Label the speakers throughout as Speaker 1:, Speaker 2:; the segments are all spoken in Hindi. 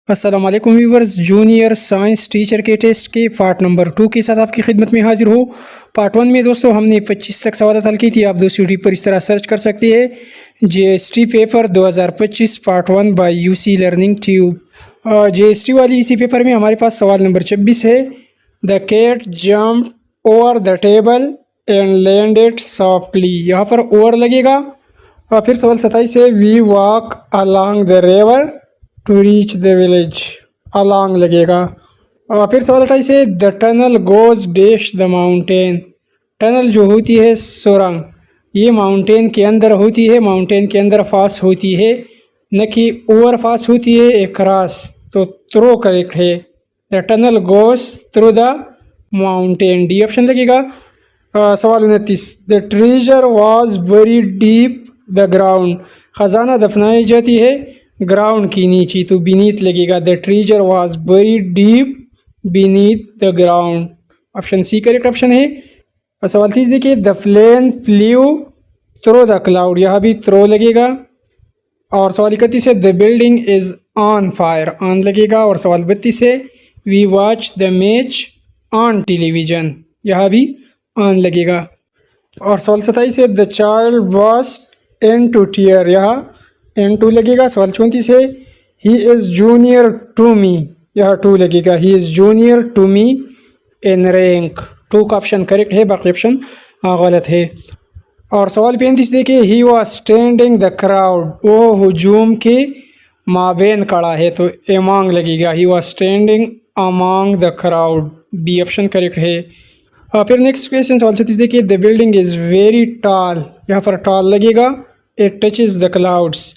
Speaker 1: अस्सलाम वालेकुम व्यूवर्स, जूनियर साइंस टीचर के टेस्ट के पार्ट नंबर 2 के साथ आपकी खिदमत में हाजिर हो। पार्ट 1 में दोस्तों हमने 25 तक सवाल हल की थी। आप दोस्तों यूट्यूब पर इस तरह सर्च कर सकते हैं GST paper 2025 part 1 by UC learning tube. GST वाली इसी पेपर में हमारे पास सवाल नंबर 26 है। The cat jump over the table and landed softly. यहाँ पर ओवर लगेगा। और फिर सवाल 27 है। We walk along the river to reach the village. Along लगेगा। और फिर सवाल 28 है। The tunnel goes dash the mountain. Tunnel जो होती है सुरंग, ये माउंटेन के अंदर होती है, माउंटेन के अंदर पास होती है, न कि ओवर पास होती है एक क्रॉस। तो थ्रो करेक्ट है। The tunnel goes through the mountain, D option लगेगा। सवाल 29। The treasure was very deep the ground. ख़जाना दफनाई जाती है ग्राउंड की नीचे, तो बीनीथ लगेगा। The treasure was very deep beneath the ground, option C correct option है। और सवाल 30 देखिए। The plane flew through the cloud, यहाँ भी थ्रो लगेगा। और सवाल 31 है। The building is on fire, on लगेगा। और सवाल 32 है। We watch the match on television, यहाँ भी ऑन लगेगा। और सवाल 27 है। The child burst into tear, यहाँ N2 लगेगा। सवाल 34 है। He is junior to me, यहाँ 2 लगेगा। He is junior to me in rank, 2 का ऑप्शन करेक्ट है, बाकी ऑप्शन गलत है। और सवाल 35 देखिए। He was standing the crowd, वो हुजूम के माबेन खड़ा है, तो एमॉन्ग लगेगा। He was standing among the crowd, B option correct है। फिर नेक्स्ट क्वेश्चन सवाल 36 देखिए। The building is very tall, यहाँ पर टॉल लगेगा। It touches the clouds.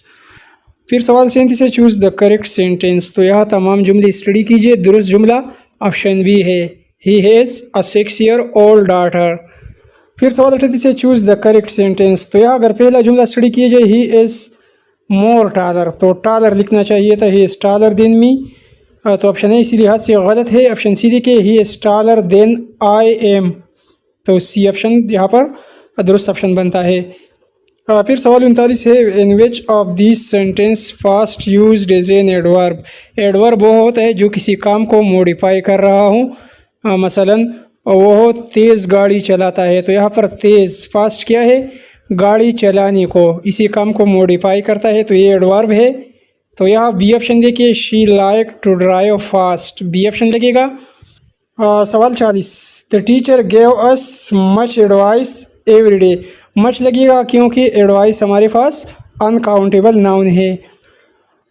Speaker 1: फिर सवाल 37 है। चूज़ द करेक्ट सेंटेंस, तो यहाँ तमाम जुमले स्टडी कीजिए। दुरुस्त जुमला ऑप्शन बी है। He has a 6-year-old daughter. फिर सवाल 38 है। चूज़ द करेक्ट सेंटेंस, तो यहाँ अगर पहला जुमला स्टडी किया जाए ही इज़ मोर टालर, तो टालर लिखना चाहिए था। ही इज़ टालर देन मी, तो ऑप्शन ए इसी लिहाज से गलत है। ऑप्शन सी देखिए। He is taller than I am, तो सी ऑप्शन यहाँ पर दुरुस्त ऑप्शन बनता है। फिर सवाल 39 है। In which of this sentence fast used as an adverb. Adverb वो होता है जो किसी काम को मॉडिफाई कर रहा हूँ। मसलन वो तेज़ गाड़ी चलाता है, तो यहाँ पर तेज़ फास्ट क्या है, गाड़ी चलाने को, इसी काम को मॉडिफाई करता है, तो ये एडवर्ब है। तो यहाँ बी ऑप्शन देखिए। She like to drive fast, B option लगेगा। सवाल 40। The teacher gave us much advice every day, much लगेगा क्योंकि एडवाइस हमारे पास अनकाउंटेबल नाउन है।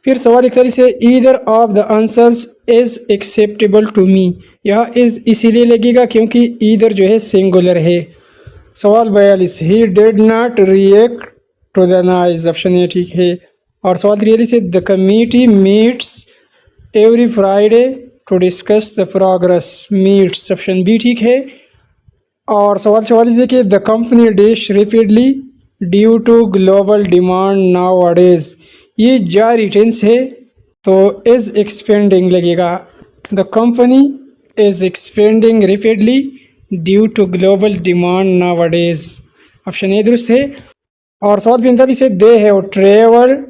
Speaker 1: फिर सवाल 41 है। Either of the answers is acceptable to me, यह इज़ इसीलिए लगेगा क्योंकि ईदर जो है सिंगुलर है। सवाल 42। He did not react to the noise, option A ठीक है। और सवाल 43 है। The committee meets every Friday to discuss the progress, meets, option B ठीक है। और सवाल 44 देखिए। The company dash rapidly due to global demand nowadays, ये जारी टेंस है, तो इज़ एक्सपेंडिंग लगेगा। The company is expanding rapidly due to global demand nowadays, option A दुरुस्त है। और सवाल 45 है। दे हैव ट्रेवल्ड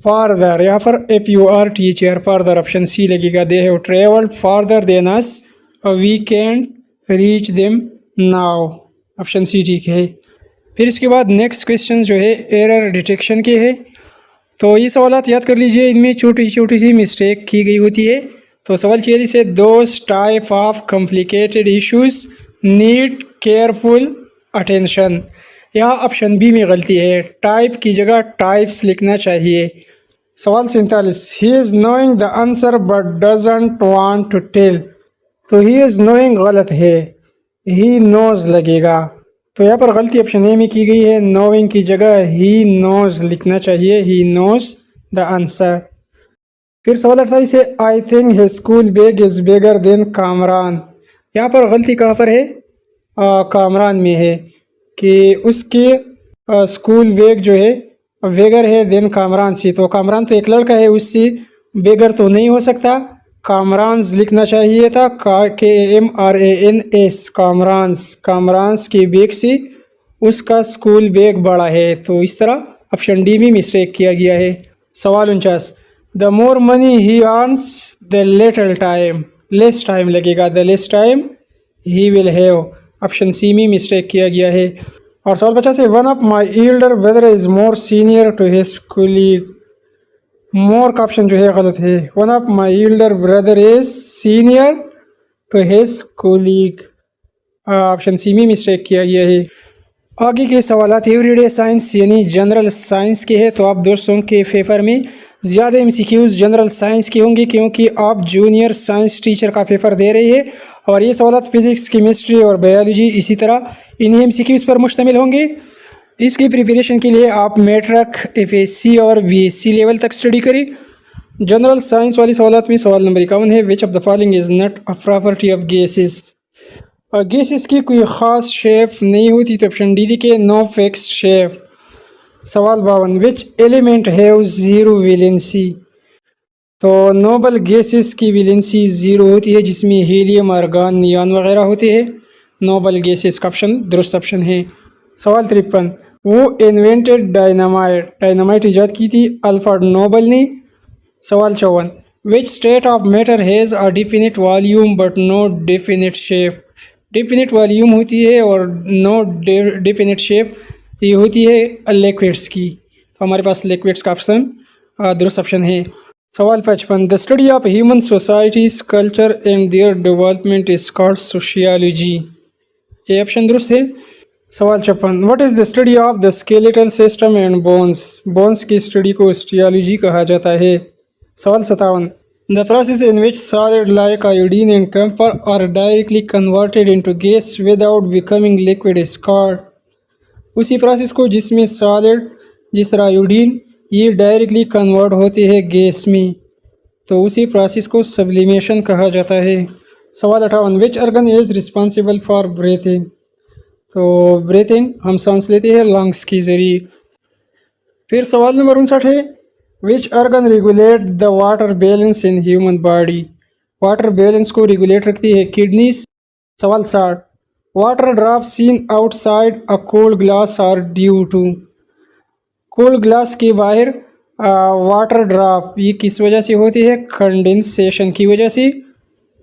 Speaker 1: फार्दर, यहाँ पर FURTHER फार्दर, ऑप्शन सी लगेगा। They have travelled farther than us, we can reach them now, option C ठीक है। फिर इसके बाद नेक्स्ट क्वेश्चन जो है एरर डिटेक्शन के है, तो ये सवालात याद कर लीजिए, इनमें छोटी छोटी सी मिस्टेक की गई होती है। तो सवाल 46 है। Those type of complicated issues need careful attention, यहाँ ऑप्शन बी में गलती है, टाइप की जगह टाइप्स लिखना चाहिए। सवाल 47। He is knowing the answer but doesn't want to tell, तो ही इज़ नोइंग गलत है, ही नोज लगेगा। तो यहाँ पर गलती ऑप्शन ए में की गई है, नोइंग की जगह ही नोज लिखना चाहिए, ही नोज द आंसर। फिर सवाल 48 है। I think his school bag is bigger than Kamran, यहाँ पर गलती कहाँ पर है, कामरान में है, कि उसके स्कूल बैग जो है बेगर है देन कामरान से, तो कामरान तो एक लड़का है, उससे बेगर तो नहीं हो सकता, कामरान्स लिखना चाहिए था, KAMRANS, कामरान्स, कामरान्स के बैग से उसका स्कूल बैग बड़ा है, तो इस तरह ऑप्शन डी में मिस्टेक किया गया है। सवाल 49। The more money he earns the little time, less time लगेगा, the less time he will have. Option C में मिस्टेक किया गया है। और सवाल 50 है, one of my elder brother is more senior to his colleague. More का ऑप्शन जो है गलत है। One of my elder brother is senior to his colleague, option C में मिस्टेक किया गया है। आगे के सवाल एवरीडे साइंस यानी जनरल साइंस के हैं, तो आप दोस्तों के पेपर में ज़्यादा एमसीक्यूज़ जनरल साइंस के होंगे क्योंकि आप जूनियर साइंस टीचर का पेपर दे रहे हैं और ये सवाल फिज़िक्स, केमिस्ट्री और बायोलॉजी इसी तरह इन्हीं एमसीक्यूज़ पर मुश्तमिल होंगे। इसकी प्रिपरेशन के लिए आप मैट्रिक, एफएससी और बीएससी लेवल तक स्टडी करें। जनरल साइंस वाली सवाल में सवाल नंबर 51 है, which of the following is not a property of gases. Gases की कोई ख़ास शेप नहीं होती, तो ऑप्शन डी देखिए, नो फिक्स्ड शेप। सवाल 52, which element have zero valency. तो नोबल गैसेस की वैलेंसी ज़ीरो होती है, जिसमें हीलियम, आर्गन, नियॉन वगैरह होते हैं। नोबल गैसेस का ऑप्शन दुरुस्त ऑप्शन है। सवाल 53, वो इन्वेंटेड डायनामाइट, डायनामाइट ईजाद की थी अल्फ्रेड नोबल ने। सवाल 54, which state of matter has a definite volume but no definite shape. Definite volume होती है और नो डिफिनिट शेप ये होती है लिक्विड्स की, तो हमारे पास लिक्विड्स का ऑप्शन दुरुस्त ऑप्शन है। सवाल 55, the study of human societies culture and their development is called sociology, ये ऑप्शन दुरुस्त है। सवाल 56, what is the study of the skeletal system and bones. Bones की स्टडी को ओस्टियोलॉजी कहा जाता है। सवाल 57, the process in which solid like iodine and camphor are directly converted into gas without becoming liquid is called. उसी प्रोसेस को जिसमें सॉलिड जिस तरह आयोडीन ये डायरेक्टली कन्वर्ट होते हैं गैस में, तो उसी प्रोसेस को सब्लिमेशन कहा जाता है। सवाल 58, which organ is responsible for breathing. तो ब्रीथिंग हम सांस लेते हैं लंग्स के ज़रिए। फिर सवाल नंबर 59 है, which organ regulate the water balance in human body. Water balance को रेगुलेट रखती है किडनीज। सवाल 60, water drop seen outside a cold glass are due to. Cold glass के बाहर वाटर ड्रॉप ये किस वजह से होती है, कंडेंसेशन की वजह से।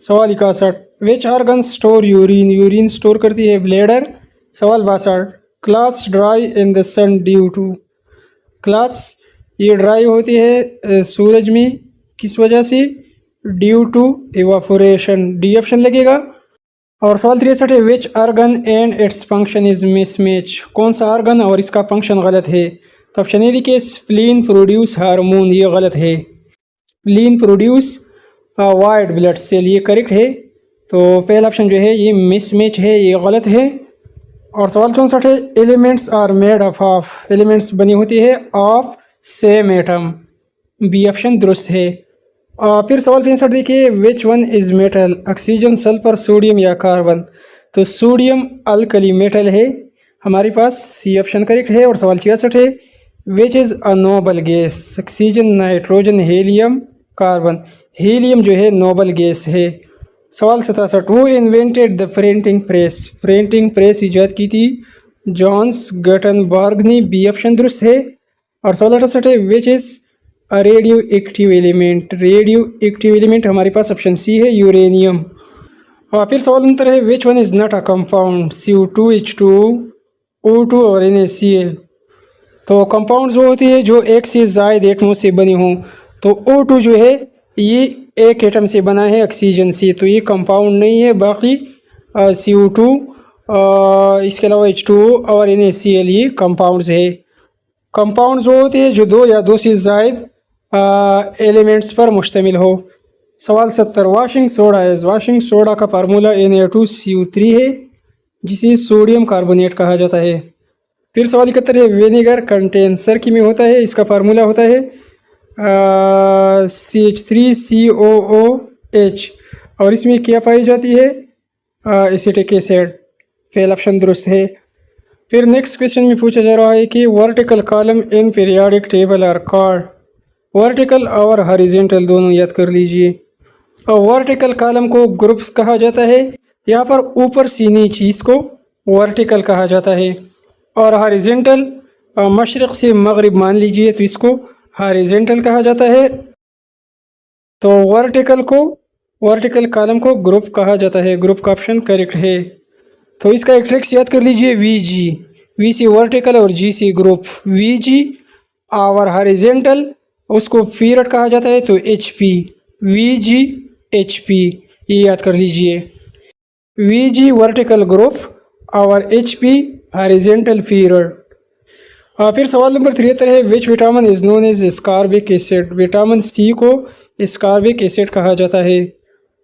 Speaker 1: सवाल 61, which organ store urine, urine store करती है ब्लैडर। सवाल 62, clothes dry in the sun due to. Clothes ये ड्राई होती है सूरज में किस वजह से, due to evaporation, D option लगेगा। और सवाल 63 है, which organ and its function is mismatch. कौन सा ऑर्गन और इसका फंक्शन गलत है, तो ऑप्शन ए देखिए, स्प्लीन प्रोड्यूस हार्मोन, ये गलत है। Spleen produce white blood cell, ये करेक्ट है। तो पहला ऑप्शन जो है ये मिसमैच है, ये गलत है। और सवाल 64 है, elements are made of, elements बनी होती है of same atom, B option दुरुस्त है। फिर सवाल 63 देखिए, which one is metal, oxygen, sulphur, sodium या कार्बन। तो सोडियम अल्कली मेटल है हमारे पास, सी ऑप्शन करेक्ट है। और सवाल 66 है, which is a noble gas, oxygen, nitrogen, helium, carbon. Helium जो है नोबल गैस है। सवाल 67, वो invented the printing press, printing press ईजाद की थी जॉन्स गटनबर्ग ने, बी ऑप्शन दुरुस्त है। और सवाल 68 है, which is a radio active element, radio active element हमारे पास ऑप्शन सी है, यूरेनियम। और फिर सवाल नंबर है, विच one is not a compound, CO2H2O, O2 और NaCl। तो कंपाउंड जो होती है जो एक से ज़ायद एटमों से बनी हों, तो O2 जो है ये एक एटम से बना है ऑक्सीजन से, तो ये कंपाउंड नहीं है। बाकी CO2 इसके अलावा H2O और NaCl ये कंपाउंड्स है। कंपाउंड जो होते हैं जो दो या दो से ज़ायद एलिमेंट्स पर मुश्तमिल हो। सवाल 70, वाशिंग सोडा है, वाशिंग सोडा का फार्मूला Na2CO3 है, जिसे सोडियम कार्बोनेट कहा जाता है। फिर सवाल 71 है, विनेगर कंटेंसर की में होता है, इसका फार्मूला होता है CH3COOH, और इसमें क्या पाई जाती है, एसिटिक एसिड। फेल ऑप्शन दुरुस्त है। फिर नेक्स्ट क्वेश्चन में पूछा जा रहा है कि vertical column in periodic table are called. Vertical और हॉरिजॉन्टल दोनों याद कर लीजिए। और वर्टिकल कॉलम को ग्रुप्स कहा जाता है, यहाँ पर ऊपर से नीचे इसको वर्टिकल कहा जाता है। और हॉरिजॉन्टल मशरिक़ से मगरिब मान लीजिए तो इसको हॉरिजॉन्टल कहा जाता है। तो वर्टिकल कॉलम को ग्रुप कहा जाता है, ग्रुप का ऑप्शन करेक्ट है। तो इसका एक ट्रिक्स याद कर लीजिए, वी सी वर्टिकल और जी सी ग्रुप। वी जी और हॉरिजॉन्टल उसको पीरियड कहा जाता है, तो H P, V G H P, ये याद कर लीजिए। वी जी वर्टिकल ग्रुप और एच पी हॉरिजॉन्टल पीरियड। फिर सवाल नंबर 73 है, which vitamin is known as ascorbic acid. Vitamin C को स्कारबिक एसिड कहा जाता है।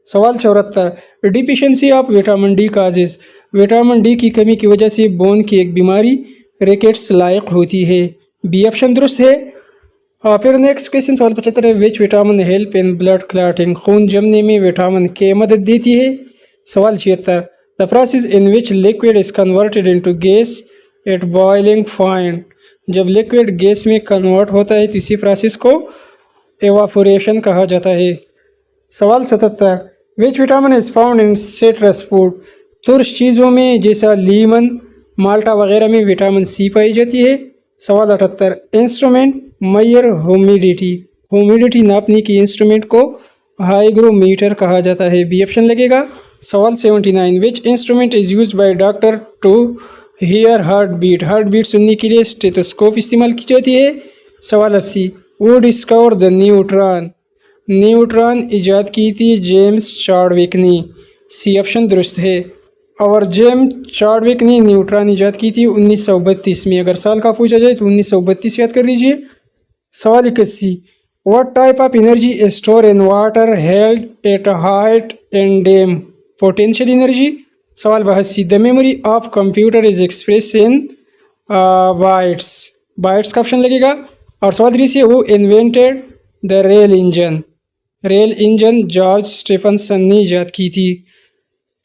Speaker 1: सवाल 74, deficiency of vitamin D causes. Vitamin D की कमी की वजह से बोन की एक बीमारी रिकेट्स लायक होती है, बी ऑप्शन दुरुस्त है। फिर नेक्स्ट क्वेश्चन सवाल 75 है, which vitamin help in blood clotting. खून जमने में विटामिन के मदद देती है। सवाल 76, the process in which liquid is converted into gas at boiling point. जब लिक्विड गैस में कन्वर्ट होता है तो इसी प्रोसेस को एवापोरेशन कहा जाता है। सवाल 77, which vitamin is found in citrus food. तुर्श चीज़ों में जैसा लीमन, माल्टा वगैरह में विटामिन सी पाई जाती है। सवाल 78, इंस्ट्रूमेंट मेजर ह्यूमिडिटी नापने की इंस्ट्रूमेंट को हाइग्रोमीटर कहा जाता है, बी ऑप्शन लगेगा। सवाल 79, which instrument is use by doctor to hear heart beat सुनने के लिए स्टेथोस्कोप इस्तेमाल की जाती है। सवाल 80, वो डिस्कवर द न्यूट्रॉन इजाद की थी जेम्स चार्विक ने, सी ऑप्शन दुरुस्त है। और जेम्स चार्विक ने न्यूट्रॉन इजाद की थी 1932 में। अगर साल का पूछा जाए तो 1932 याद कर लीजिए। सवाल 81, what type of energy store in water held at height and dam. Potential energy. सवाल 82, the memory of computer is express in bytes का ऑप्शन लगेगा। और सवाल 3 से, who invented the rail engine George Stephenson ने ईजाद की थी।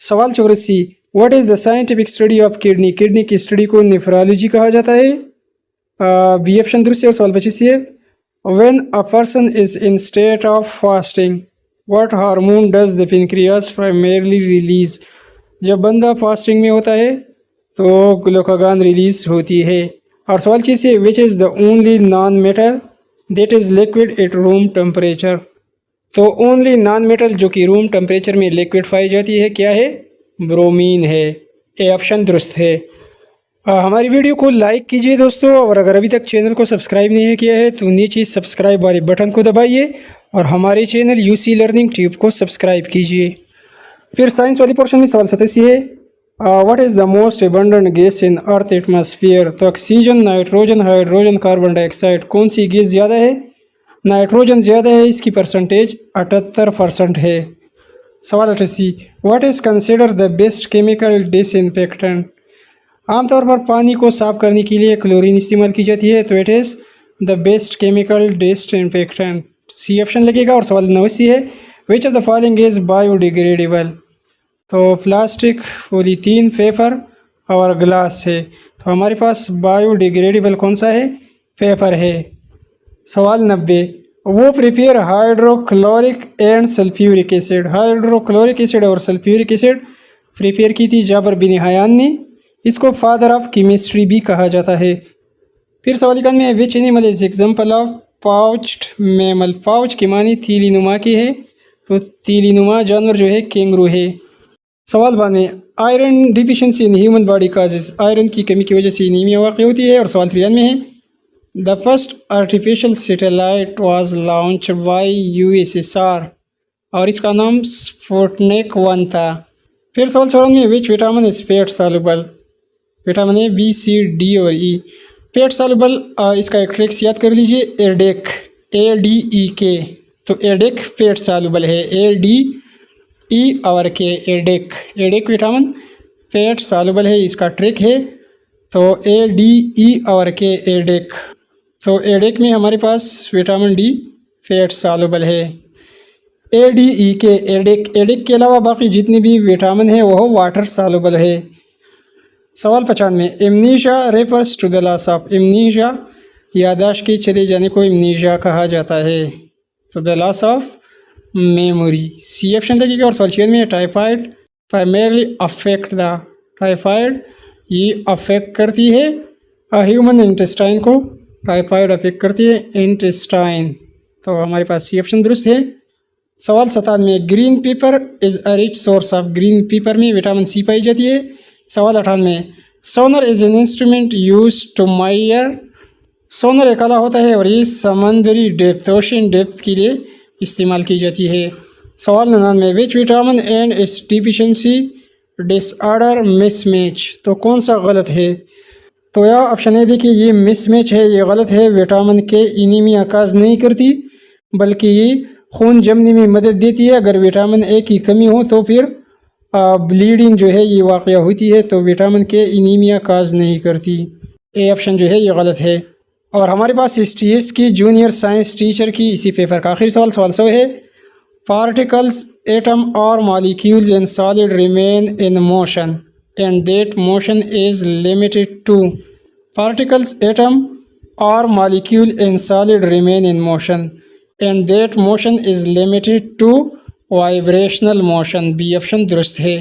Speaker 1: सवाल 84, what is the scientific study of kidney की स्टडी को नेफ्रोलॉजी कहा जाता है, बी ऑप्शन दुरुस्त है। और सवाल 25 है, when a person is in state of fasting what hormone does the pancreas primarily release. जब बंदा फास्टिंग में होता है तो ग्लूकागॉन रिलीज होती है। और सवाल 6 है, which is the only non metal that is liquid at room temperature. तो ओनली नॉन मेटल जो कि रूम टेम्परेचर में लिक्विड पाई जाती है क्या है, ब्रोमीन है, ए ऑप्शन दुरुस्त है। हमारी वीडियो को लाइक कीजिए दोस्तों, और अगर अभी तक चैनल को सब्सक्राइब नहीं किया है तो नीचे सब्सक्राइब वाले बटन को दबाइए और हमारे चैनल यूसी लर्निंग ट्यूब को सब्सक्राइब कीजिए। फिर साइंस वाली पोर्शन में सवाल 87 है, what is the most abundant gas in earth atmosphere. तो oxygen, nitrogen, hydrogen, carbon dioxide, कौन सी गैस ज़्यादा है। नाइट्रोजन ज़्यादा है, इसकी परसेंटेज 78% है। सवाल 88, what is consider the best chemical disinfectant. आमतौर पर पानी को साफ करने के लिए क्लोरीन इस्तेमाल की जाती है, तो it is the best chemical disinfectant, C option लगेगा। और सवाल 89 है, which of the following is biodegradable. तो प्लास्टिक, पॉलीथीन, पेपर और ग्लास है। तो हमारे पास बायोडिग्रेडेबल कौन सा है, पेपर है। सवाल 90, वो prepare hydrochloric and sulphuric acid. Hydrochloric acid और सल्फ्यूरिक एसिड प्रिपेयर की थी जाबर बिन हयान ने, इसको फादर ऑफ केमिस्ट्री भी कहा जाता है। फिर सवाल 91 में, which animal is example of pouched mammal. Pouch की मानी तीली नुमा की है, तो तीली नुमा जानवर जो है कैंगरू है। सवाल 92, आयरन डिफिशिएंसी इन ह्यूमन बॉडी काजेज। आयरन की कमी की वजह से एनीमिया वाक़ होती है। और सवाल 93 में है, the first artificial satellite was launch by USSR और इसका नाम स्पुतनिक 1 था। फिर सवाल 94 में, which vitamin is fat soluble. Vitamin A, B, C, D और ई। फैट सॉल्युबल, इसका एक ट्रिक्स याद कर लीजिए, एडेक, ADEK। तो एडेक फैट सॉल्युबल है, ADE और के, एडेक विटामिन फैट सॉल्युबल है, इसका ट्रिक है। तो ADE और के, एडेक। तो एडेक में हमारे पास विटामिन डी फैट सॉल्युबल है। ADEK, एडेक के अलावा बाकी जितनी भी विटामिन है वह वाटर सॉल्युबल है। सवाल 95, amnesia refers to the loss of. Amnesia यादाश्त के चले जाने को एमनीशिया कहा जाता है, तो the loss of memory, C option लगेगा। और सवाल 96 में, typhoid primarily affect the. Typhoid ये अफेक्ट करती है ह्यूमन इंटेस्टाइन को, टाइफाइड अफेक्ट करती है इंटेस्टाइन, तो हमारे पास सी ऑप्शन दुरुस्त है। सवाल 97, green pepper is a rich source of, green pepper में विटामिन सी पाई जाती है। सवाल 98, sonar is an instrument use to measure, sonar एक आला होता है और ये समंदरी डेप्थ, ओशन डेप्थ के लिए इस्तेमाल की जाती है। सवाल 99, which vitamin and it's deficiency disorder mismatch, तो कौन सा गलत है? तो यह ऑप्शन है, देखिए ये मिसमैच है, ये गलत है। विटामिन के एनीमिया काज नहीं करती बल्कि ये खून जमने में मदद देती है। अगर विटामिन ए की कमी हो तो फिर ब्लीडिंग जो है ये वाक़या होती है, तो विटामिन के एनीमिया काज नहीं करती। ए ऑप्शन जो है ये गलत है। और हमारे पास STS की जूनियर साइंस टीचर की इसी पेपर का आखिरी सवाल, सवाल 100 है, पार्टिकल्स एटम और molecules in solid remain in motion and that motion is limited to, particles, atom or molecule in solid remain in motion and that motion is limited to vibrational motion। B option दुरुस्त है।